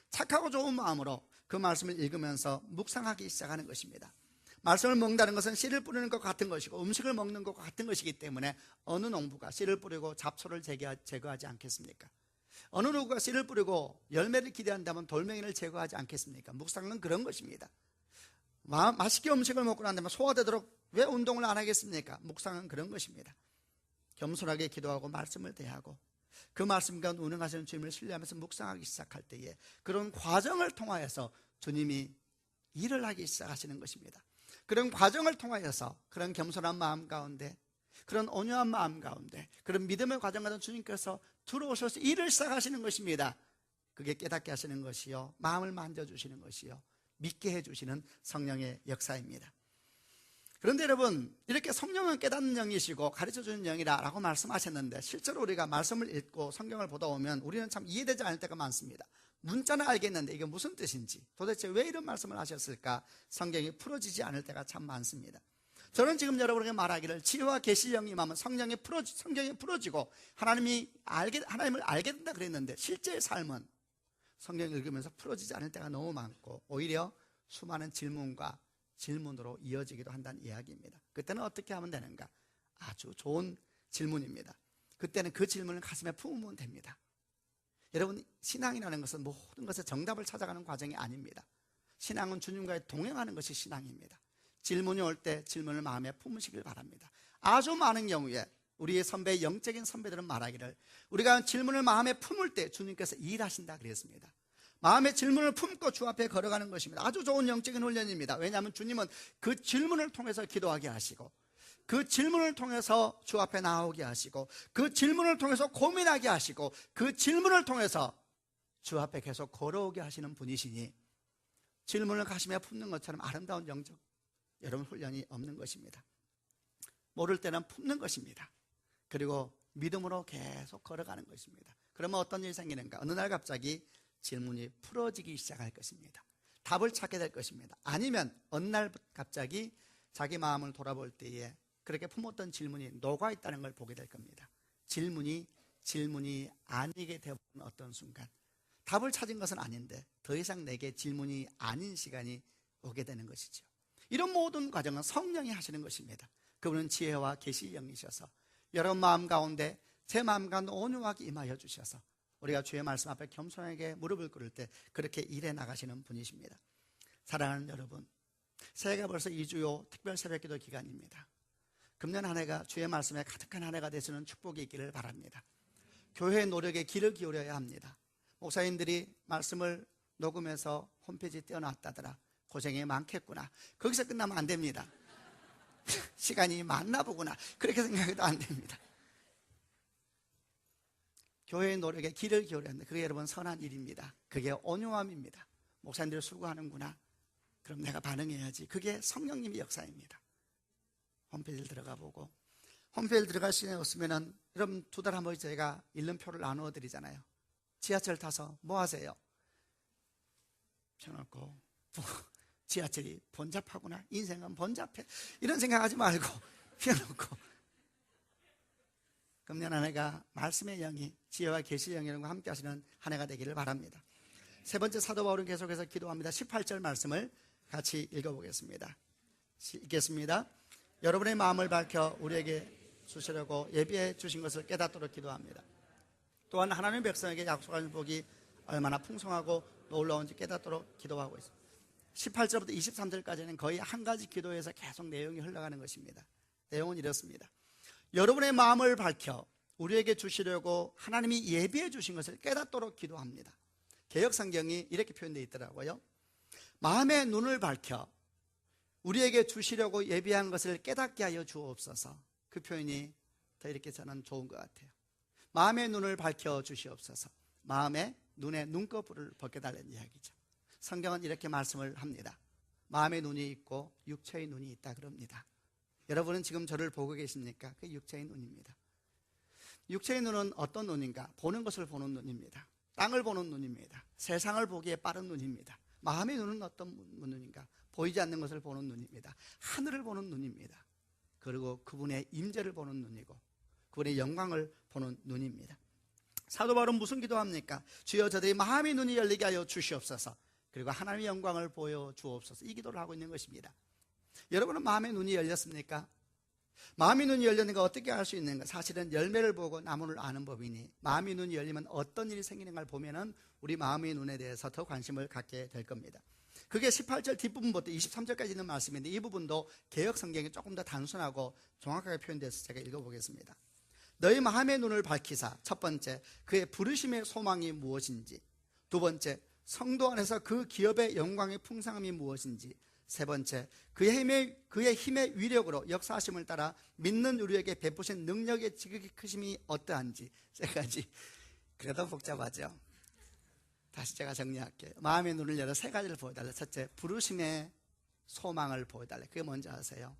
착하고 좋은 마음으로 그 말씀을 읽으면서 묵상하기 시작하는 것입니다. 말씀을 먹는다는 것은 씨를 뿌리는 것 같은 것이고 음식을 먹는 것과 같은 것이기 때문에 어느 농부가 씨를 뿌리고 잡초를 제거하지 않겠습니까? 어느 농부가 씨를 뿌리고 열매를 기대한다면 돌멩이를 제거하지 않겠습니까? 묵상은 그런 것입니다. 맛있게 음식을 먹고 난 다음에 소화되도록 왜 운동을 안 하겠습니까? 묵상은 그런 것입니다. 겸손하게 기도하고 말씀을 대하고 그 말씀과 운행하시는 주님을 신뢰하면서 묵상하기 시작할 때에 그런 과정을 통하여서 주님이 일을 하기 시작하시는 것입니다. 그런 과정을 통하여서 그런 겸손한 마음 가운데, 그런 온유한 마음 가운데, 그런 믿음의 과정 가운데 주님께서 들어오셔서 일을 시작하시는 것입니다. 그게 깨닫게 하시는 것이요, 마음을 만져주시는 것이요, 믿게 해주시는 성령의 역사입니다. 그런데 여러분, 이렇게 성령은 깨닫는 영이시고 가르쳐주는 영이라고 말씀하셨는데, 실제로 우리가 말씀을 읽고 성경을 보다 보면 우리는 참 이해되지 않을 때가 많습니다. 문자는 알겠는데 이게 무슨 뜻인지, 도대체 왜 이런 말씀을 하셨을까, 성경이 풀어지지 않을 때가 참 많습니다. 저는 지금 여러분에게 말하기를, 지혜와 계시 영이 임하면 성경이 풀어지고 하나님을 알게 된다 그랬는데, 실제의 삶은 성경을 읽으면서 풀어지지 않을 때가 너무 많고 오히려 수많은 질문으로 이어지기도 한다는 이야기입니다. 그때는 어떻게 하면 되는가? 아주 좋은 질문입니다. 그때는 그 질문을 가슴에 품으면 됩니다. 여러분, 신앙이라는 것은 모든 것에 정답을 찾아가는 과정이 아닙니다. 신앙은 주님과의 동행하는 것이 신앙입니다. 질문이 올 때 질문을 마음에 품으시길 바랍니다. 아주 많은 경우에 우리의 영적인 선배들은 말하기를, 우리가 질문을 마음에 품을 때 주님께서 일하신다 그랬습니다. 마음의 질문을 품고 주 앞에 걸어가는 것입니다. 아주 좋은 영적인 훈련입니다. 왜냐하면 주님은 그 질문을 통해서 기도하게 하시고, 그 질문을 통해서 주 앞에 나오게 하시고, 그 질문을 통해서 고민하게 하시고, 그 질문을 통해서 주 앞에 계속 걸어오게 하시는 분이시니, 질문을 가슴에 품는 것처럼 아름다운 영적 여러분 훈련이 없는 것입니다. 모를 때는 품는 것입니다. 그리고 믿음으로 계속 걸어가는 것입니다. 그러면 어떤 일이 생기는가? 어느 날 갑자기 질문이 풀어지기 시작할 것입니다. 답을 찾게 될 것입니다. 아니면 어느 날 갑자기 자기 마음을 돌아볼 때에 그렇게 품었던 질문이 녹아있다는 걸 보게 될 겁니다. 질문이 아니게 되는 어떤 순간, 답을 찾은 것은 아닌데 더 이상 내게 질문이 아닌 시간이 오게 되는 것이죠. 이런 모든 과정은 성령이 하시는 것입니다. 그분은 지혜와 계시 영이셔서 여러분 마음 가운데, 제 마음 가운데 온유하게 임하여 주셔서 우리가 주의 말씀 앞에 겸손하게 무릎을 꿇을 때 그렇게 일해 나가시는 분이십니다. 사랑하는 여러분, 새해가 벌써 2주요 특별 새벽기도 기간입니다. 금년 한 해가 주의 말씀에 가득한 한 해가 되시는 축복이 있기를 바랍니다. 교회의 노력에 귀를 기울여야 합니다. 목사님들이 말씀을 녹음해서 홈페이지에 띄워놨다더라, 고생이 많겠구나, 거기서 끝나면 안 됩니다. 시간이 많나 보구나, 그렇게 생각해도 안 됩니다. 교회의 노력에 귀를 기울여야 합니다. 그게 여러분 선한 일입니다. 그게 온유함입니다. 목사님들이 수고하는구나, 그럼 내가 반응해야지. 그게 성령님의 역사입니다. 홈페이지를 들어가 보고, 홈페이지를 들어갈 시간이 없으면 여러분 2달 한 번씩 저희가 일름표를 나누어 드리잖아요. 지하철 타서 뭐 하세요? 펴놓고 지하철이 번잡하구나, 인생은 번잡해, 이런 생각하지 말고 펴놓고, 금년 한 해가 말씀의 영이, 지혜와 계시의 영과 함께 하시는 한 해가 되기를 바랍니다. 세 번째, 사도 바울은 계속해서 기도합니다. 18절 말씀을 같이 읽어보겠습니다. 읽겠습니다. 여러분의 마음을 밝혀 우리에게 주시려고 예비해 주신 것을 깨닫도록 기도합니다. 또한 하나님의 백성에게 약속하신 복이 얼마나 풍성하고 놀라운지 깨닫도록 기도하고 있습니다. 18절부터 23절까지는 거의 한 가지 기도에서 계속 내용이 흘러가는 것입니다. 내용은 이렇습니다. 여러분의 마음을 밝혀 우리에게 주시려고 하나님이 예비해 주신 것을 깨닫도록 기도합니다. 개역성경이 이렇게 표현되어 있더라고요. 마음의 눈을 밝혀 우리에게 주시려고 예비한 것을 깨닫게 하여 주옵소서. 그 표현이 더 이렇게 저는 좋은 것 같아요. 마음의 눈을 밝혀 주시옵소서. 마음의 눈에 눈꺼풀을 벗겨달라는 이야기죠. 성경은 이렇게 말씀을 합니다. 마음의 눈이 있고 육체의 눈이 있다 그럽니다. 여러분은 지금 저를 보고 계십니까? 그 육체의 눈입니다. 육체의 눈은 어떤 눈인가? 보는 것을 보는 눈입니다. 땅을 보는 눈입니다. 세상을 보기에 빠른 눈입니다. 마음의 눈은 어떤 눈인가? 보이지 않는 것을 보는 눈입니다. 하늘을 보는 눈입니다. 그리고 그분의 임재를 보는 눈이고 그분의 영광을 보는 눈입니다. 사도 바울은 무슨 기도합니까? 주여 저들이 마음의 눈이 열리게 하여 주시옵소서. 그리고 하나님의 영광을 보여 주옵소서. 이 기도를 하고 있는 것입니다. 여러분은 마음의 눈이 열렸습니까? 마음의 눈이 열렸는가 어떻게 알 수 있는가? 사실은 열매를 보고 나무를 아는 법이니 마음의 눈이 열리면 어떤 일이 생기는가를 보면은 우리 마음의 눈에 대해서 더 관심을 갖게 될 겁니다. 그게 18절 뒷부분부터 23절까지 있는 말씀인데 이 부분도 개역 성경이 조금 더 단순하고 정확하게 표현돼서 제가 읽어보겠습니다. 너희 마음의 눈을 밝히사 첫 번째 그의 부르심의 소망이 무엇인지, 두 번째 성도 안에서 그 기업의 영광의 풍성함이 무엇인지, 세 번째 그의 힘의 위력으로 역사하심을 따라 믿는 우리에게 베푸신 능력의 지극히 크심이 어떠한지. 세 가지. 그래도 복잡하죠. 다시 제가 정리할게요. 마음의 눈을 열어 세 가지를 보여달라. 첫째, 부르심의 소망을 보여달라. 그게 뭔지 아세요?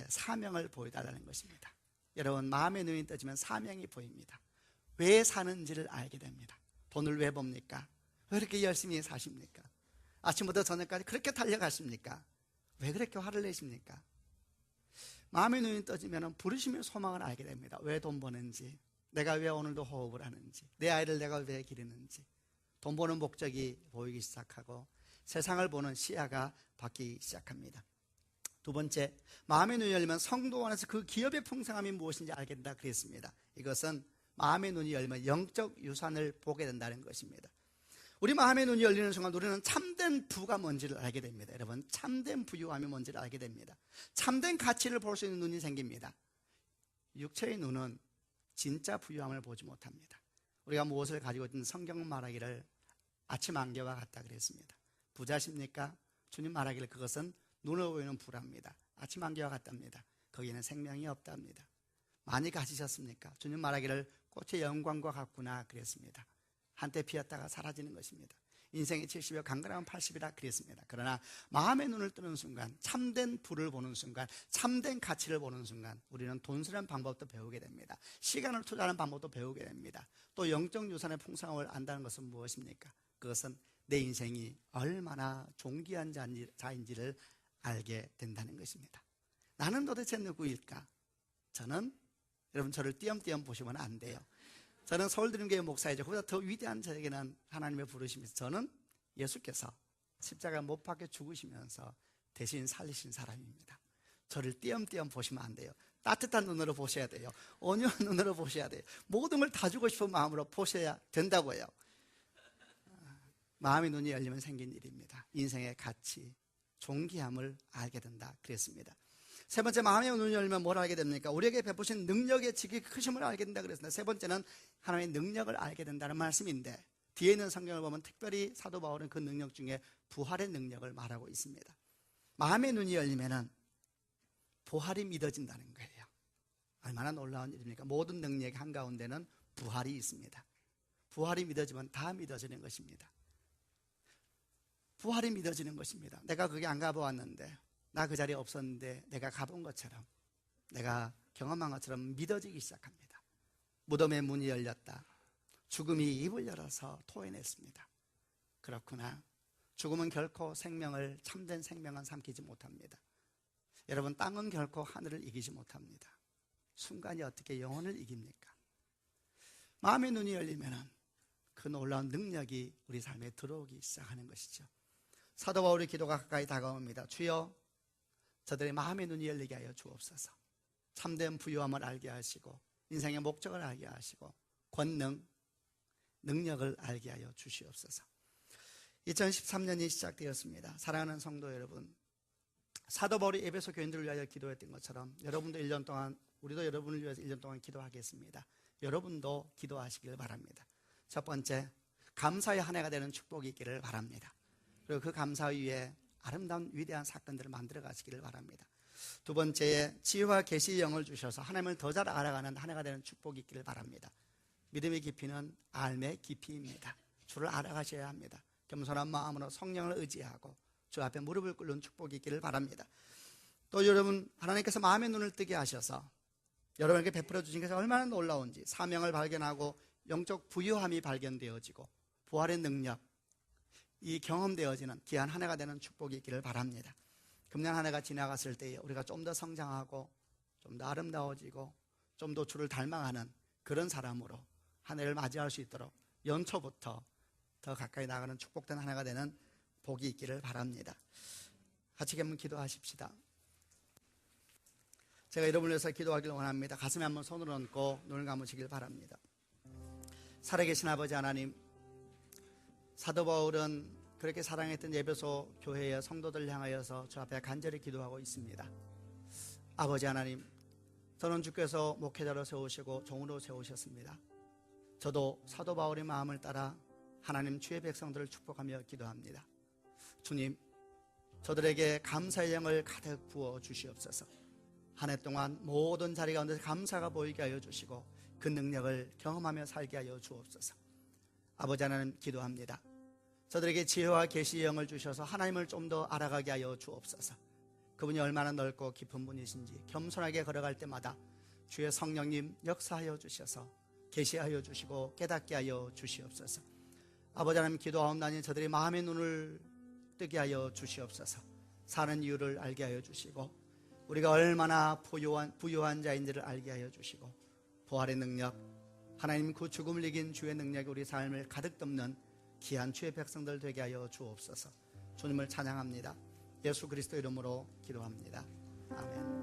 사명을 보여달라는 것입니다. 여러분, 마음의 눈이 떠지면 사명이 보입니다. 왜 사는지를 알게 됩니다. 돈을 왜 법니까? 왜 이렇게 열심히 사십니까? 아침부터 저녁까지 그렇게 달려가십니까? 왜 그렇게 화를 내십니까? 마음의 눈이 떠지면 부르심의 소망을 알게 됩니다. 왜 돈 버는지, 내가 왜 오늘도 호흡을 하는지, 내 아이를 내가 왜 기르는지, 돈 버는 목적이 보이기 시작하고 세상을 보는 시야가 바뀌기 시작합니다. 두 번째, 마음의 눈이 열리면 성도 안에서 그 기업의 풍성함이 무엇인지 알게 된다 그랬습니다. 이것은 마음의 눈이 열리면 영적 유산을 보게 된다는 것입니다. 우리 마음의 눈이 열리는 순간 우리는 참된 부가 뭔지를 알게 됩니다. 여러분, 참된 부유함이 뭔지를 알게 됩니다. 참된 가치를 볼 수 있는 눈이 생깁니다. 육체의 눈은 진짜 부유함을 보지 못합니다. 우리가 무엇을 가지고 있든 성경은 말하기를 아침 안개와 같다 그랬습니다. 부자십니까? 주님 말하기를 그것은 눈으로 보이는 불합니다. 아침 안개와 같답니다. 거기는 생명이 없답니다. 많이 가지셨습니까? 주님 말하기를 꽃의 영광과 같구나 그랬습니다. 한때 피었다가 사라지는 것입니다. 인생이 70이요 강건하면 80이라 그랬습니다. 그러나 마음의 눈을 뜨는 순간, 참된 부를 보는 순간, 참된 가치를 보는 순간 우리는 돈 쓰는 방법도 배우게 됩니다. 시간을 투자하는 방법도 배우게 됩니다. 또 영적 유산의 풍성함을 안다는 것은 무엇입니까? 그것은 내 인생이 얼마나 존귀한 자인지를 알게 된다는 것입니다. 나는 도대체 누구일까? 저는, 여러분 저를 띄엄띄엄 보시면 안 돼요. 저는 서울드림교회 목사이죠. 그보다 더 위대한 저에게는 하나님의 부르심이죠. 저는 예수께서 십자가 못 박혀 죽으시면서 대신 살리신 사람입니다. 저를 띄엄띄엄 보시면 안 돼요. 따뜻한 눈으로 보셔야 돼요. 온유한 눈으로 보셔야 돼요. 모든 걸 다 주고 싶은 마음으로 보셔야 된다고요. 마음의 눈이 열리면 생긴 일입니다. 인생의 가치, 존귀함을 알게 된다 그랬습니다. 세 번째, 마음의 눈이 열리면 뭘 알게 됩니까? 우리에게 베푸신 능력의 지극히 크심을 알게 된다 그랬습니다. 세 번째는 하나님의 능력을 알게 된다는 말씀인데, 뒤에 있는 성경을 보면 특별히 사도 바울은 그 능력 중에 부활의 능력을 말하고 있습니다. 마음의 눈이 열리면은 부활이 믿어진다는 거예요. 얼마나 놀라운 일입니까? 모든 능력의 한가운데는 부활이 있습니다. 부활이 믿어지면 다 믿어지는 것입니다. 부활이 믿어지는 것입니다. 내가 거기 안 가보았는데, 나 그 자리에 없었는데 내가 가본 것처럼, 내가 경험한 것처럼 믿어지기 시작합니다. 무덤의 문이 열렸다. 죽음이 입을 열어서 토해냈습니다. 그렇구나. 죽음은 결코 생명을, 참된 생명은 삼키지 못합니다. 여러분, 땅은 결코 하늘을 이기지 못합니다. 순간이 어떻게 영혼을 이깁니까? 마음의 눈이 열리면 그 놀라운 능력이 우리 삶에 들어오기 시작하는 것이죠. 사도 바울의 기도가 가까이 다가옵니다. 주여, 저들의 마음의 눈이 열리게 하여 주옵소서. 참된 부유함을 알게 하시고 인생의 목적을 알게 하시고 권능, 능력을 알게 하여 주시옵소서. 2013년이 시작되었습니다. 사랑하는 성도 여러분, 사도 바울이 에베소 교인들을 위하여 기도했던 것처럼 여러분도 1년 동안, 우리도 여러분을 위해서 1년 동안 기도하겠습니다. 여러분도 기도하시길 바랍니다. 첫 번째, 감사의 한 해가 되는 축복이 있기를 바랍니다. 그리고 그 감사 위에 아름다운 위대한 사건들을 만들어 가시기를 바랍니다. 두 번째에 지혜와 계시의 영을 주셔서 하나님을 더 잘 알아가는 한 해가 되는 축복이 있기를 바랍니다. 믿음의 깊이는 알매 깊이입니다. 주를 알아가셔야 합니다. 겸손한 마음으로 성령을 의지하고 주 앞에 무릎을 꿇는 축복이 있기를 바랍니다. 또 여러분, 하나님께서 마음의 눈을 뜨게 하셔서 여러분에게 베풀어 주신 것이 얼마나 놀라운지, 사명을 발견하고 영적 부유함이 발견되어지고 부활의 능력, 이 경험되어지는 귀한 한 해가 되는 축복이 있기를 바랍니다. 금년 한 해가 지나갔을 때 우리가 좀 더 성장하고 좀 더 아름다워지고 좀 더 주를 닮아가는 그런 사람으로 한 해를 맞이할 수 있도록 연초부터 더 가까이 나가는 축복된 한 해가 되는 복이 있기를 바랍니다. 같이 한번 기도하십시다. 제가 여러분을 위해서 기도하기를 원합니다. 가슴에 한번 손을 얹고 눈을 감으시길 바랍니다. 살아계신 아버지 하나님, 사도 바울은 그렇게 사랑했던 에베소 교회의 성도들 향하여서 주 앞에 간절히 기도하고 있습니다. 아버지 하나님, 저는 주께서 목회자로 세우시고 종으로 세우셨습니다. 저도 사도 바울의 마음을 따라 하나님 주의 백성들을 축복하며 기도합니다. 주님, 저들에게 감사의 영을 가득 부어 주시옵소서. 한 해 동안 모든 자리 가운데 감사가 보이게 하여 주시고 그 능력을 경험하며 살게 하여 주옵소서. 아버지 하나님, 기도합니다. 저들에게 지혜와 계시의 영을 주셔서 하나님을 좀 더 알아가게 하여 주옵소서. 그분이 얼마나 넓고 깊은 분이신지 겸손하게 걸어갈 때마다 주의 성령님 역사하여 주셔서 계시하여 주시고 깨닫게 하여 주시옵소서. 아버지 하나님, 기도하옵나니 저들의 마음의 눈을 뜨게 하여 주시옵소서. 사는 이유를 알게 하여 주시고 우리가 얼마나 부유한 자인지를 알게 하여 주시고 부활의 능력, 하나님 그 죽음을 이긴 주의 능력이 우리 삶을 가득 덮는 귀한 주의 백성들 되게 하여 주옵소서. 주님을 찬양합니다. 예수 그리스도 이름으로 기도합니다. 아멘.